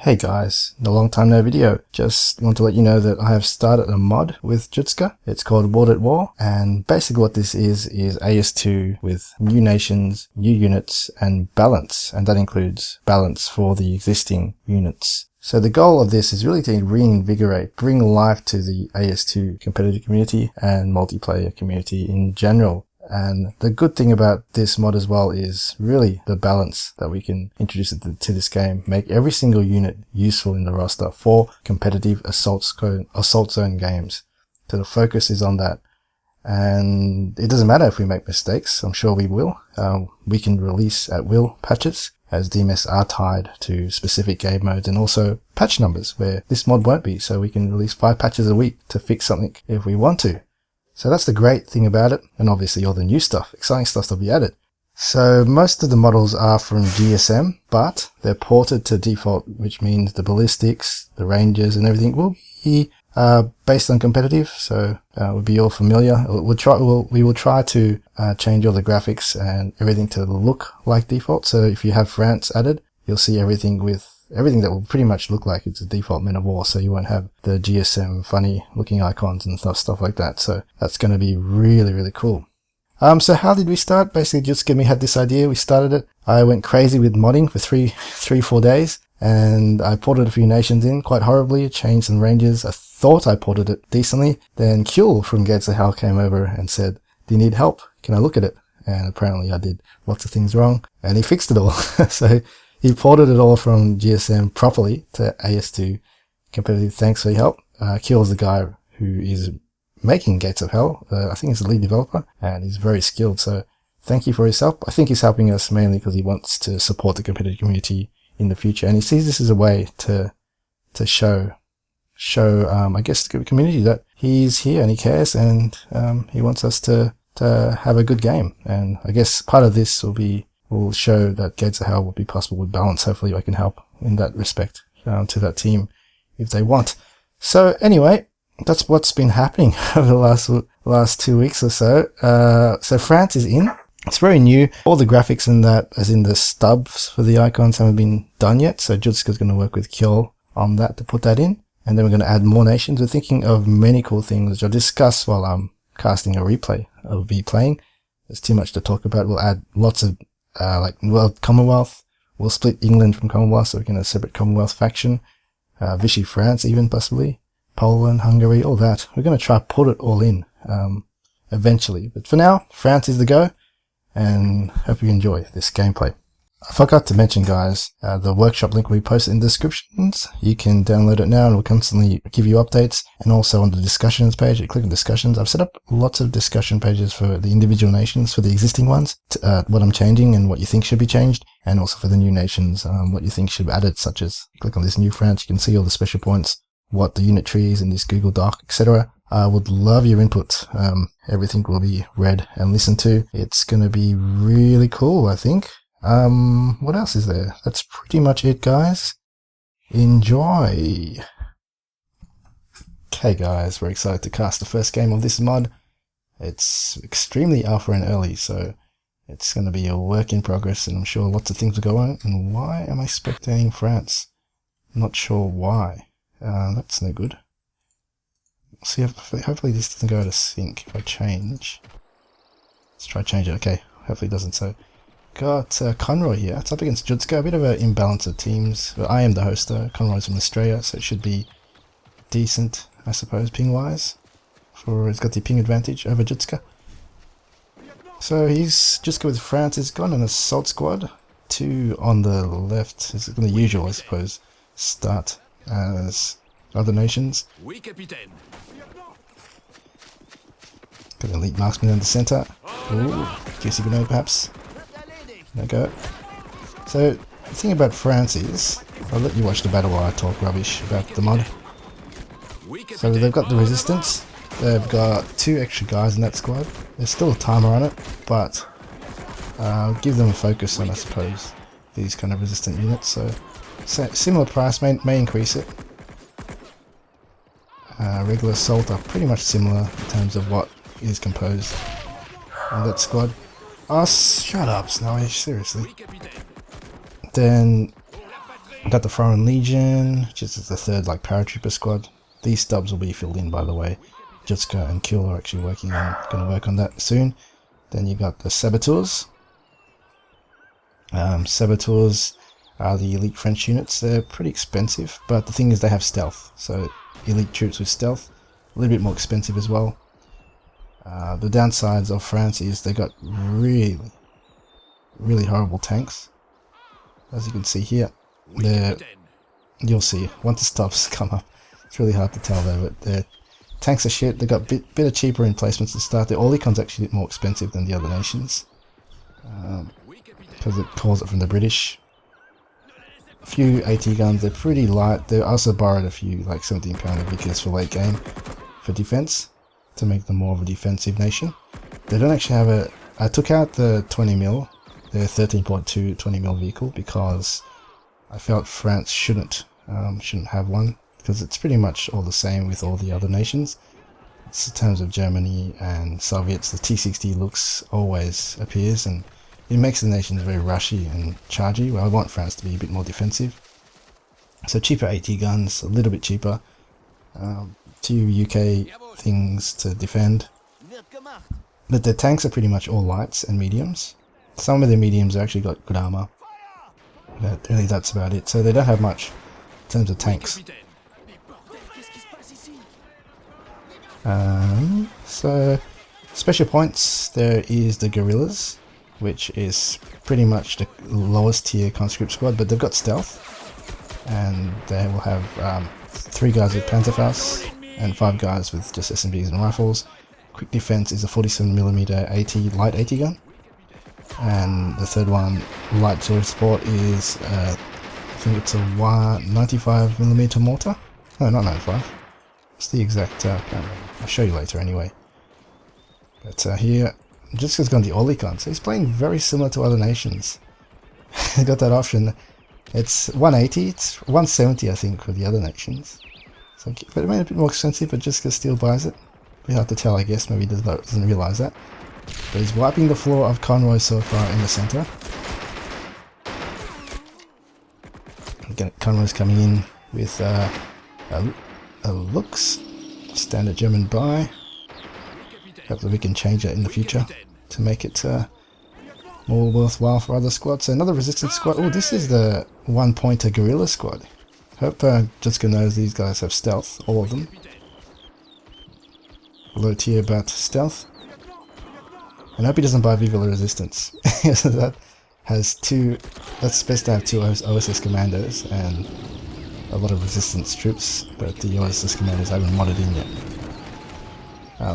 Hey guys, a long time no video. Just want to let you know that I have started a mod with Judska. It's called World at War, and basically what this is AS2 with new nations, new units, and balance, and that includes balance for the existing units. So the goal of this is really to reinvigorate, bring life to the AS2 competitive community and multiplayer community in general. And the good thing about this mod as well is really the balance that we can introduce to this game. Make every single unit useful in the roster for competitive assault zone games. So the focus is on that. And it doesn't matter if we make mistakes. I'm sure we will. We can release at will patches, as DMS are tied to specific game modes, and also patch numbers where this mod won't be. So we can release 5 patches a week to fix something if we want to. So that's the great thing about it, and obviously all the new stuff, exciting stuff that'll be added. So most of the models are from GSM, but they're ported to default, which means the ballistics, the ranges, and everything will be based on competitive. So we'll be all familiar. We will try to change all the graphics and everything to look like default. So if you have France added, you'll see everything that will pretty much look like it's a default Men of War, so you won't have the GSM funny looking icons and stuff like that. So that's going to be really, really cool. So how did we start? Basically, just me had this idea. We started it. I went crazy with modding for 4 days, and I ported a few nations in quite horribly, changed some ranges. I thought I ported it decently. Then Cule from Gates of Hell came over and said, "Do you need help? Can I look at it?" And apparently I did lots of things wrong, and he fixed it all. So he ported it all from GSM properly to AS2 competitive. Thanks for your help. Cule's the guy who is making Gates of Hell. I think he's the lead developer, and he's very skilled. So thank you for his help. I think he's helping us mainly because he wants to support the competitive community in the future, and he sees this as a way to show I guess the community that he's here and he cares, and he wants us to have a good game. And I guess part of this will show that Gates of Hell will be possible with balance. Hopefully I can help in that respect to that team if they want. So anyway, that's what's been happening over the last 2 weeks or so. So France is in. It's very new. All the graphics in that, as in the stubs for the icons, haven't been done yet. So Judska's going to work with Cule on that to put that in. And then we're going to add more nations. We're thinking of many cool things, which I'll discuss while I'm casting a replay of me playing. There's too much to talk about. We'll add lots of Commonwealth. We'll split England from Commonwealth, so we can have a separate Commonwealth faction. Vichy France, even possibly. Poland, Hungary, all that. We're going to try put it all in eventually. But for now, France is the go, and hope you enjoy this gameplay. I forgot to mention, guys, the workshop link will be posted in the descriptions. You can download it now and we'll constantly give you updates. And also on the discussions page, you click on discussions. I've set up lots of discussion pages for the individual nations, for the existing ones, what I'm changing and what you think should be changed, and also for the new nations, what you think should be added, such as click on this new France, you can see all the special points, what the unit tree is in this Google Doc, etc. I would love your input. Everything will be read and listened to. It's going to be really cool, I think. What else is there? That's pretty much it, guys. Enjoy. Okay, guys, we're excited to cast the first game of this mod. It's extremely alpha and early, so it's going to be a work in progress, and I'm sure lots of things will go on. And why am I spectating France? Not sure why. That's no good. See, hopefully this doesn't go out of sync if I change. Let's try change it. Okay, hopefully it doesn't. So got Conroy here. It's up against Judska. A bit of an imbalance of teams. But I am the host though. Conroy's from Australia, so it should be decent, I suppose, ping-wise. It's got the ping advantage over Judska. So he's Judska with France. He's got an assault squad. 2 on the left. It's the usual, I suppose, start as other nations. Got an elite marksman in the centre. Ooh, juicy grenade perhaps. There we go. So, the thing about France is, I'll let you watch the battle while I talk rubbish about the mod. So they've got the resistance, they've got 2 extra guys in that squad. There's still a timer on it, but give them a focus on, I suppose, these kind of resistant units. So similar price, may increase it. Regular assault are pretty much similar in terms of what is composed on that squad. Oh, shut up, Snowy, seriously. Then Got the Foreign Legion, which is the third like paratrooper squad. These stubs will be filled in, by the way. Judska and Cule are actually going to work on that soon. Then you got the Saboteurs. Saboteurs are the elite French units. They're pretty expensive, but the thing is they have stealth. So elite troops with stealth, a little bit more expensive as well. The downsides of France is they got really horrible tanks. As you can see here, you'll see once the stubs come up. It's really hard to tell though, but the tanks are shit. They got bit of cheaper emplacements to start. The Orlicon's actually a bit more expensive than the other nations because it calls it from the British. A few AT guns, they're pretty light. They also borrowed a few like 17-pounder Vickers for late game for defense to make them more of a defensive nation. They don't actually have a. I took out the 20mm, their 13.2 20mm vehicle because I felt France shouldn't have one, because it's pretty much all the same with all the other nations. It's in terms of Germany and Soviets, the T60 looks always appears, and it makes the nations very rushy and chargy. Well, I want France to be a bit more defensive. So cheaper AT guns, a little bit cheaper. Few UK things to defend. But the tanks are pretty much all lights and mediums. Some of the mediums have actually got good armor. But really that's about it. So they don't have much in terms of tanks. So special points, there is the guerrillas, which is pretty much the lowest tier conscript squad, but they've got stealth, and they will have 3 guys with Panzerfaust and 5 guys with just SMGs and rifles. Quick defense is a 47mm AT light AT gun, and the third one, light artillery support, is I think it's a 95mm mortar. No, not 95. What's the exact? Can't remember. I'll show you later anyway. But here, Judska's got the Orlicon, so he's playing very similar to other nations. He's got that option. It's 180, it's 170 I think for the other nations. So, but it made it a bit more expensive, but Judska still buys it. Pretty hard to tell, I guess. Maybe he doesn't realise that. But he's wiping the floor of convoy so far in the centre. Again, convoy's coming in with looks standard German buy. Hopefully we can change that in the future to make it more worthwhile for other squads. So another resistance squad. Oh, this is the one-pointer guerrilla squad. Hope Judska knows these guys have stealth, all of them. Low tier but stealth. And I hope he doesn't buy Viva la Resistance. That has that's best to have 2 OSS commandos and a lot of resistance troops, but the OSS commandos haven't modded in yet.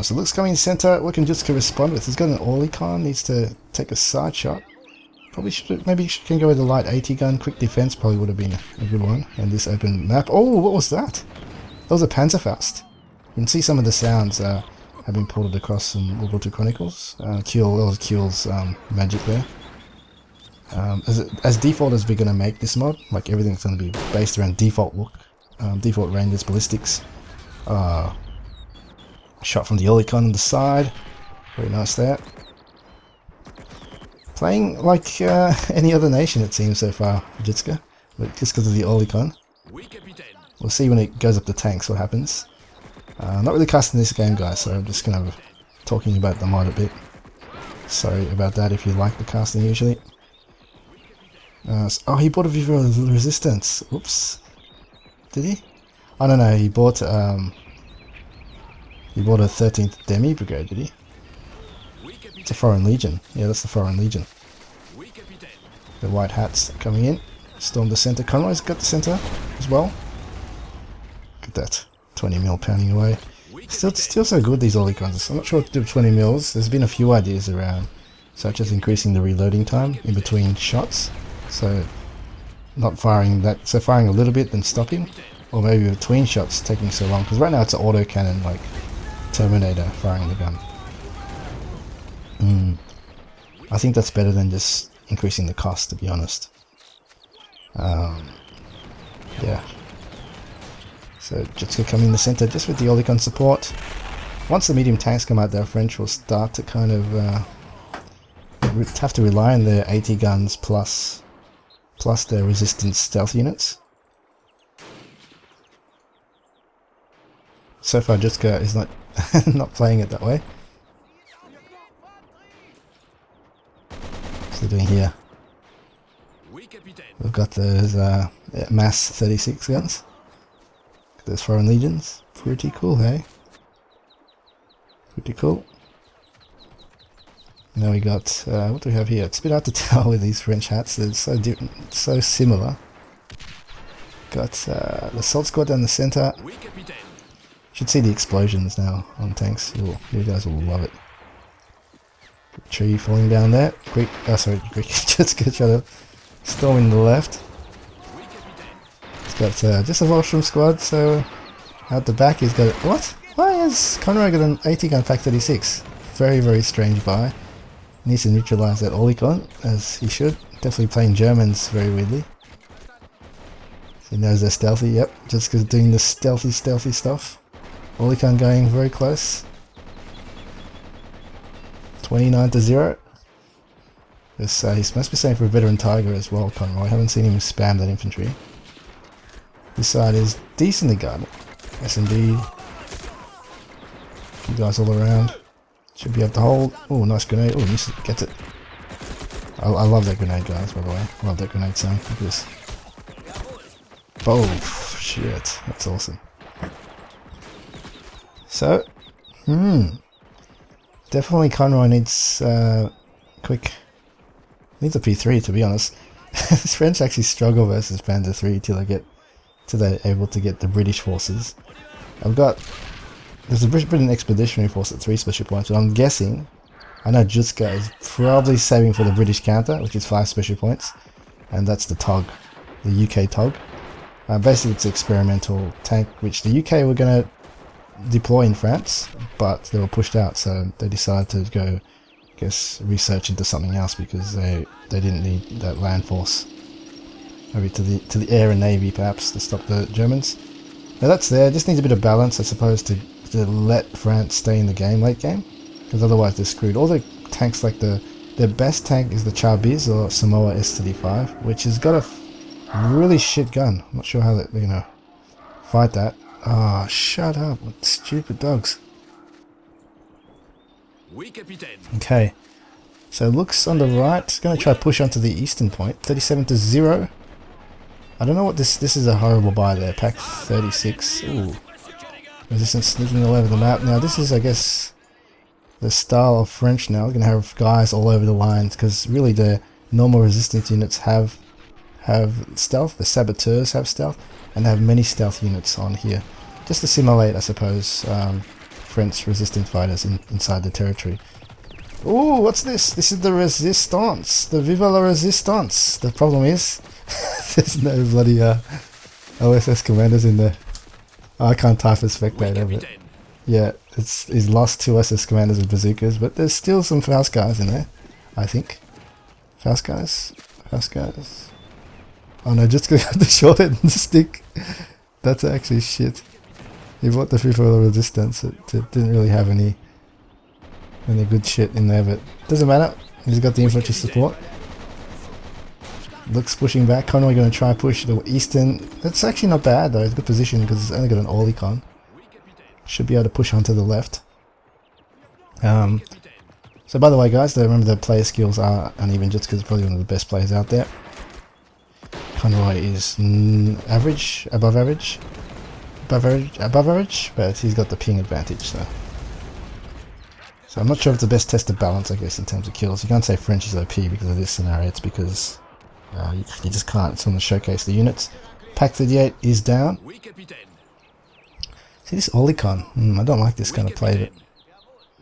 So Luke's coming in center. What can Judska respond with? He's got an Orlicon, needs to take a side shot. Probably can go with the light AT gun. Quick defense probably would have been a good one. And this open map. Oh, what was that? That was a Panzerfaust. You can see some of the sounds have been ported across in World War II Chronicles. Cule, that was Cule's magic there. As default as we're going to make this mod, like everything's going to be based around default look, default ranges, ballistics. Shot from the Orlicon on the side, very nice there. Playing like any other nation it seems so far, Judska, but just because of the Orlicon. We'll see when it goes up the tanks what happens. Not really casting this game, guys, so I'm just kind of talking about the mod a bit. Sorry about that if you like the casting usually. Oh, he bought a Viva Resistance. Oops. Did he? I don't know. He bought a 13th Demi Brigade, did he? It's a Foreign Legion. Yeah, that's the Foreign Legion. The white hats coming in. Storm the center. Conroy's got the center as well. Look at that. 20mm pounding away. Still so good, these Orlicons. I'm not sure what to do with 20mm. There's been a few ideas around, such as increasing the reloading time in between shots. So, not firing that, so firing a little bit then stopping, or maybe between shots taking so long, because right now it's an auto cannon like Terminator firing the gun. I think that's better than just increasing the cost, to be honest. Yeah. So Judska coming in the center just with the Orlicon support. Once the medium tanks come out, the French will start to kind of have to rely on their AT guns plus their resistance stealth units. So far Judska is not not playing it that way. What's they doing here? We've got those mass 36 guns. Those foreign legions. Pretty cool, hey? Pretty cool. Now we got, what do we have here? It's a bit hard to tell with these French hats, they're so different, so similar. Got the assault squad down the center. Should see the explosions now on tanks. Ooh, you guys will love it. Tree falling down there. Greek, sorry, Greek, just get trying to storm in the left. It's got just a Volstrom squad, so out the back he's got, what? Why has Conroy got an 80 gun Pack 36? Very, very strange buy. Needs to neutralize that Olicon, as he should. Definitely playing Germans very weirdly. He knows they're stealthy, yep, just because doing the stealthy stuff. Olicon going very close. 29-0. This, he must be saying for a veteran Tiger as well, Conroy. I haven't seen him spam that infantry. This side is decently guarded. S&D. You guys all around. Should be able to hold. Oh, nice grenade. Oh, gets it. I love that grenade, guys, by the way. I love that grenade sound. Look at this. Oh, shit. That's awesome. So, definitely Conroy needs needs a P3, to be honest. This French actually struggle versus Panzer 3 till they're able to get the British forces. There's a Britain Expeditionary Force at 3 special points, but I'm guessing, I know Judska is probably saving for the British counter, which is 5 special points, and that's the TOG, the UK TOG. Basically it's an experimental tank which the UK were going to deploy in France, but they were pushed out, so they decided to go, I guess, research into something else because they didn't need that land force. Maybe to the air and navy perhaps to stop the Germans. Now that's there, just needs a bit of balance I suppose to let France stay in the game, late game, because otherwise they're screwed. All the tanks, like their best tank is the Chabiz or Samoa S35, which has got a really shit gun. I'm not sure how they're gonna fight that. Ah, oh, shut up, what stupid dogs. Okay, so looks on the right, gonna try push onto the eastern point, 37-0. I don't know what this is a horrible buy there, Pack 36, ooh. Resistance sneaking all over the map. Now this is, I guess, the style of French now. We're going to have guys all over the lines because really the normal resistance units have stealth, the saboteurs have stealth, and they have many stealth units on here. Just to simulate, I suppose, French resistant fighters inside the territory. Oh, what's this? This is the Resistance, the Vive la Resistance. The problem is, there's no bloody OSS commanders in there. I can't type a spectator, but yeah, he's lost 2 SS commanders with bazookas, but there's still some Faust guys in there, I think. Faust guys? Oh no, just got the short end and the stick. That's actually shit. He bought the FIFA Resistance, it didn't really have any good shit in there, but doesn't matter. He's got the infantry support. Looks pushing back. Conroy going to try push the eastern. That's actually not bad though. It's a good position because it's only got an Olicon. Should be able to push onto the left. So by the way, guys, remember the player skills are uneven. Judska is probably one of the best players out there. Conroy is average, above average, but he's got the ping advantage. So I'm not sure if it's the best test of balance, I guess, in terms of kills. You can't say French is OP because of this scenario. It's because you just can't. It's on the showcase the units. Pack 38 is down. See this Olicon? I don't like this kind of play,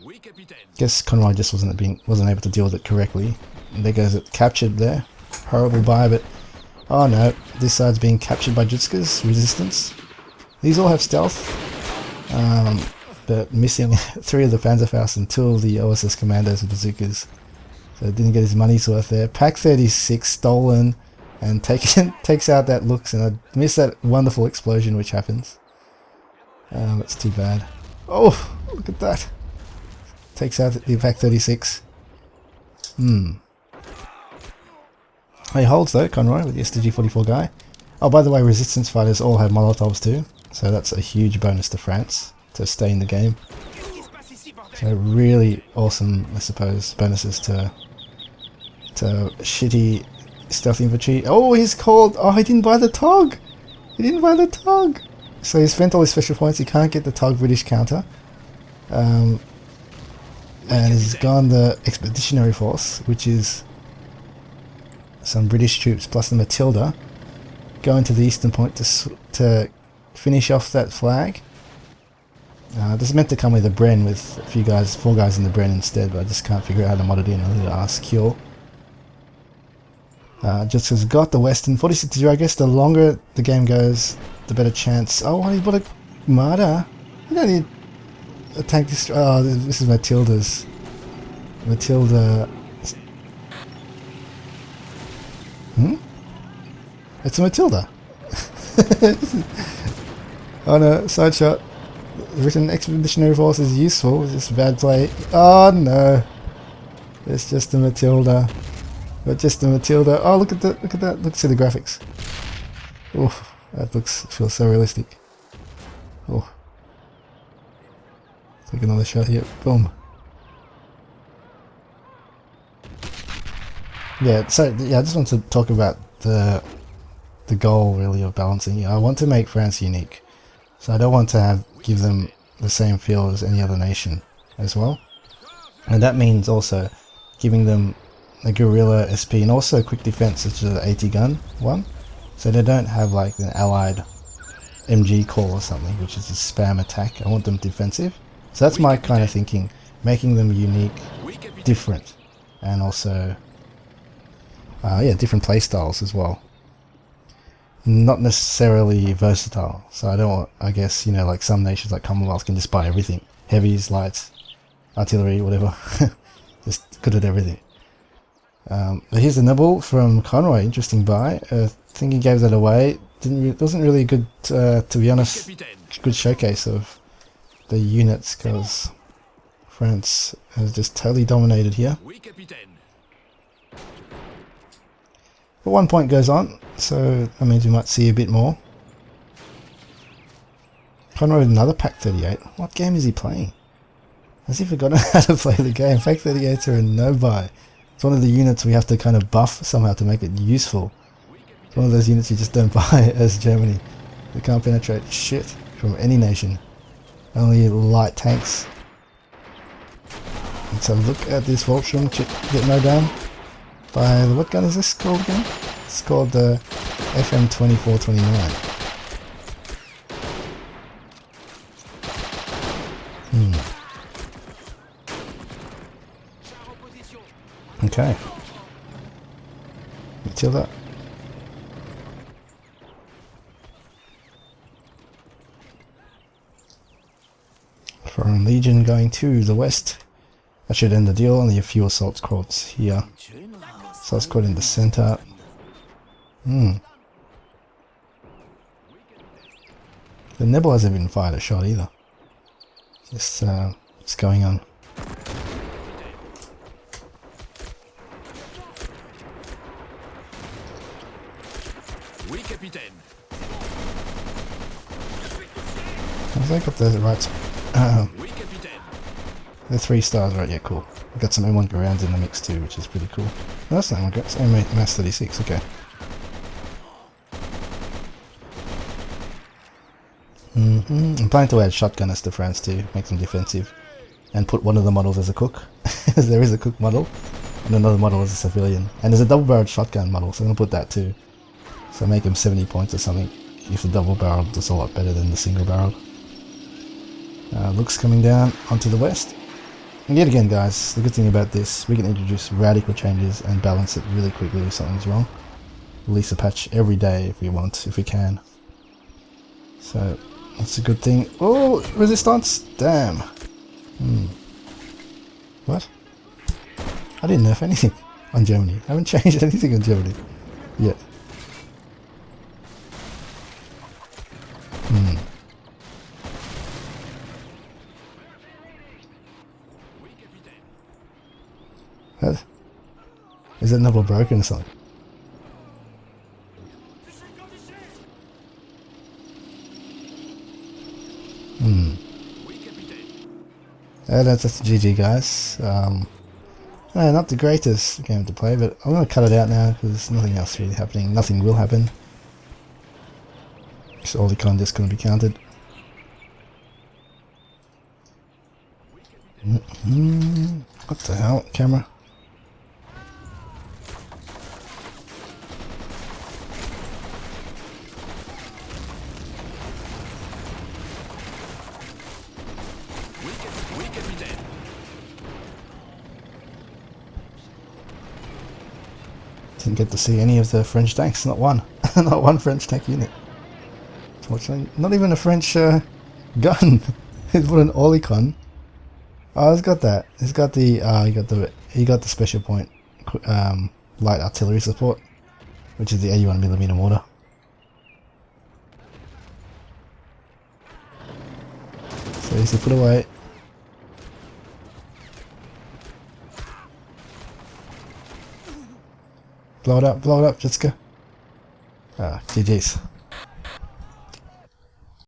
but guess Conroy just wasn't able to deal with it correctly. And there goes it, captured there. Horrible buy, but oh no, this side's being captured by Judska's resistance. These all have stealth, but missing 3 of the Panzerfaust and 2 of the OSS commandos and bazookas. So didn't get his money's worth there. Pack 36 stolen and takes out that looks, and I missed that wonderful explosion which happens. That's too bad. Oh, look at that. Takes out the Pack 36. He holds though, Conroy, with the STG-44 guy. Oh, by the way, resistance fighters all have Molotovs too, so that's a huge bonus to France. to stay in the game. So really awesome, I suppose, bonuses to shitty stealth infantry. Oh, he's called. Oh, he didn't buy the Tog. He didn't buy the Tog. So he spent all his special points. He can't get the Tog British counter. And he's gone the Expeditionary Force, which is some British troops plus the Matilda, going to the eastern point to finish off that flag. This is meant to come with a Bren with a few guys, 4 guys in the Bren instead, but I just can't figure out how to mod it in. I need to ask Cule. Just has got the Western 46-0. I guess the longer the game goes, the better chance. Oh, he bought a Marder. You don't need a tank. Oh, this is Matilda's. Matilda. It's a Matilda. Oh no, side shot. Written Expeditionary Force is useful. It's just a bad play. Oh no. It's just a Matilda. But just a Matilda. Oh, look at that! Look at that! Look at the graphics. Oh, that feels so realistic. Oh, take another shot here. Boom. Yeah. So yeah, I just want to talk about the goal really of balancing. I want to make France unique, so I don't want to give them the same feel as any other nation as well, and that means also giving them a guerrilla SP and also quick defense, such as the 80 gun one, so they don't have like an allied MG call or something, which is a spam attack. I want them defensive, so that's my kind of thinking, making them unique, different, and also yeah, different play styles as well. Not necessarily versatile, so I don't want, I guess, you know, like some nations like Commonwealth can just buy everything, heavies, lights, artillery, whatever. Just good at everything. Here's the nibble from Conroy. Interesting buy. I think he gave that away. It wasn't really a good, to be honest, good showcase of the units, because France has just totally dominated here. But 1 point goes on, so that means we might see a bit more. Conroy with another Pack 38. What game is he playing? Has he forgotten how to play the game? Pack 38s are a no-buy. It's one of the units we have to kind of buff somehow to make it useful. It's one of those units you just don't buy as Germany. They can't penetrate shit from any nation. Only light tanks. Let's have a look at this Voltron get mowed down by the, what gun is this called again? It's called the FM2429. Okay. Matilda. Foreign Legion going to the west. That should end the deal. Only a few assault squads here. Assault squad in the center. The Nebel hasn't even fired a shot either. Just what's going on? Have I got the right? The 3 stars, right? Yeah, cool. We've got some M1 rounds in the mix too, which is pretty cool. No, that's not M1, it's MAS 36. Okay. I'm planning to add shotgunners to France too, make them defensive, and put one of the models as a cook. There is a cook model, and another model as a civilian, and there's a double-barreled shotgun model, so I'm gonna put that too. So make them 70 points or something. If the double-barreled does a lot better than the single-barreled. Looks coming down onto the west. And yet again, guys, the good thing about this, we can introduce radical changes and balance it really quickly if something's wrong. Release a patch every day if we want, if we can. So that's a good thing. Oh, resistance! Damn. What? I didn't nerf anything on Germany. I haven't changed anything on Germany yet. What? Is that number broken or something? That's the GG, guys. Not the greatest game to play, but I'm going to cut it out now because there's nothing else really happening. Nothing will happen. So all the con just going to be counted. What the hell, camera? Didn't get to see any of the French tanks, not one. Not one French tank unit. Unfortunately, not even a French gun. It's what an Olicon. Oh, it's got that. It's got the he got the special point light artillery support, which is the 81mm mortar. So easy put away. Blow it up, Judska. GG's.